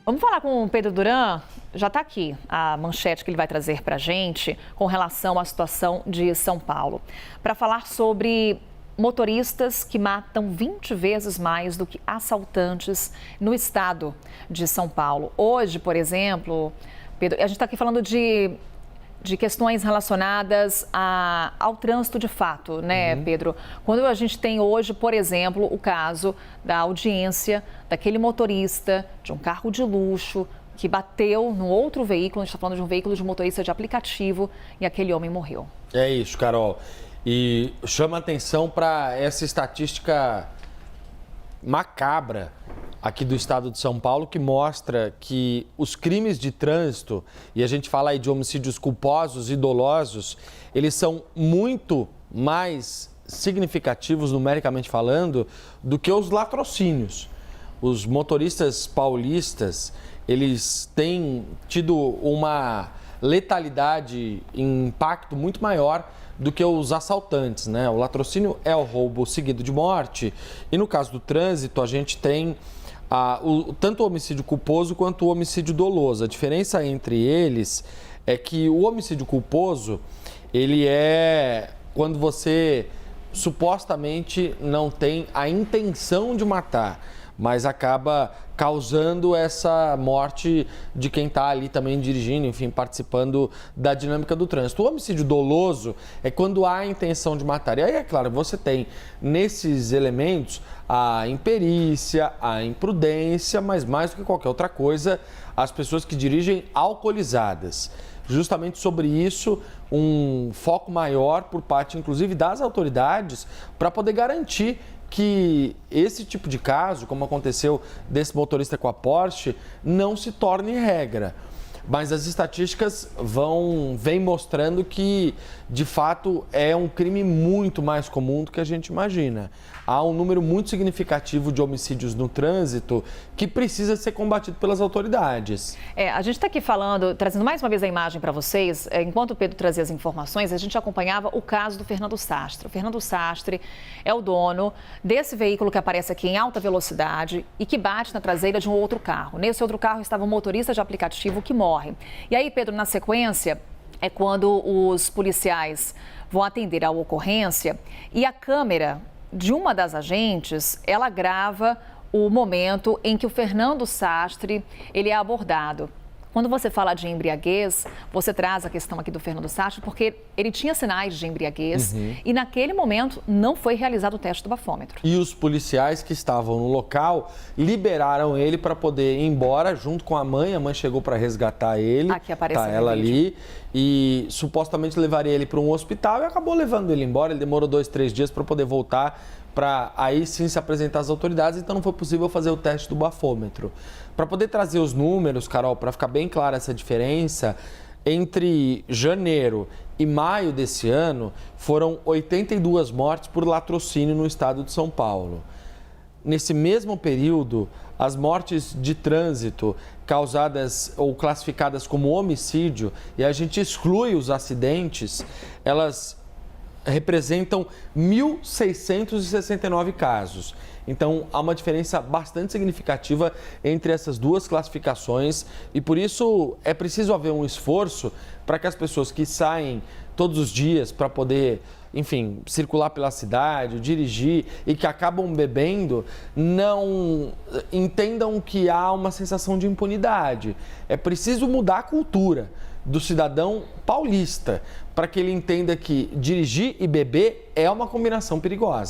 Vamos falar com o Pedro Duran? Já está aqui a manchete que ele vai trazer para a gente com relação à situação de São Paulo. Para falar sobre motoristas que matam 20 vezes mais do que assaltantes no estado de São Paulo. Hoje, por exemplo, Pedro, a gente está aqui falando de questões relacionadas ao trânsito de fato, né, Pedro? Quando a gente tem hoje, por exemplo, o caso da audiência daquele motorista de um carro de luxo que bateu no outro veículo, a gente está falando de um veículo de motorista de aplicativo e aquele homem morreu. É isso, Carol. E chama atenção para essa estatística macabra aqui do estado de São Paulo, que mostra que os crimes de trânsito, e a gente fala aí de homicídios culposos e dolosos, eles são muito mais significativos, numericamente falando, do que os latrocínios. Os motoristas paulistas, eles têm tido uma letalidade e impacto muito maior do que os assaltantes, né? O latrocínio é o roubo seguido de morte e no caso do trânsito a gente tem tanto o homicídio culposo quanto o homicídio doloso. A diferença entre eles é que o homicídio culposo, ele é quando você supostamente não tem a intenção de matar, mas acaba causando essa morte de quem está ali também dirigindo, enfim, participando da dinâmica do trânsito. O homicídio doloso é quando há a intenção de matar. E aí, é claro, você tem nesses elementos a imperícia, a imprudência, mas mais do que qualquer outra coisa, as pessoas que dirigem alcoolizadas. Justamente sobre isso, um foco maior por parte, inclusive, das autoridades para poder garantir que esse tipo de caso, como aconteceu desse motorista com a Porsche, não se torne regra. Mas as estatísticas vêm mostrando que, de fato, é um crime muito mais comum do que a gente imagina. Há um número muito significativo de homicídios no trânsito que precisa ser combatido pelas autoridades. A gente está aqui falando, trazendo mais uma vez a imagem para vocês. Enquanto o Pedro trazia as informações, a gente acompanhava o caso do Fernando Sastre. O Fernando Sastre é o dono desse veículo que aparece aqui em alta velocidade e que bate na traseira de um outro carro. Nesse outro carro estava um motorista de aplicativo que morre. E aí, Pedro, na sequência, é quando os policiais vão atender a ocorrência e a câmera de uma das agentes, ela grava o momento em que o Fernando Sastre ele é abordado. Quando você fala de embriaguez, você traz a questão aqui do Fernando Sastre, porque ele tinha sinais de embriaguez e naquele momento não foi realizado o teste do bafômetro. E os policiais que estavam no local liberaram ele para poder ir embora junto com a mãe. A mãe chegou para resgatar ele. Aqui apareceu ela ali. E supostamente levaria ele para um hospital e acabou levando ele embora. Ele demorou 2, 3 dias para poder voltar para aí sim se apresentar às autoridades, então não foi possível fazer o teste do bafômetro. Para poder trazer os números, Carol, para ficar bem clara essa diferença, entre janeiro e maio desse ano, foram 82 mortes por latrocínio no estado de São Paulo. Nesse mesmo período, as mortes de trânsito causadas ou classificadas como homicídio, e a gente exclui os acidentes, elas representam 1.669 casos. Então, há uma diferença bastante significativa entre essas duas classificações e, por isso, é preciso haver um esforço para que as pessoas que saem todos os dias para poder, enfim, circular pela cidade, dirigir e que acabam bebendo, não entendam que há uma sensação de impunidade. É preciso mudar a cultura do cidadão paulista para que ele entenda que dirigir e beber é uma combinação perigosa.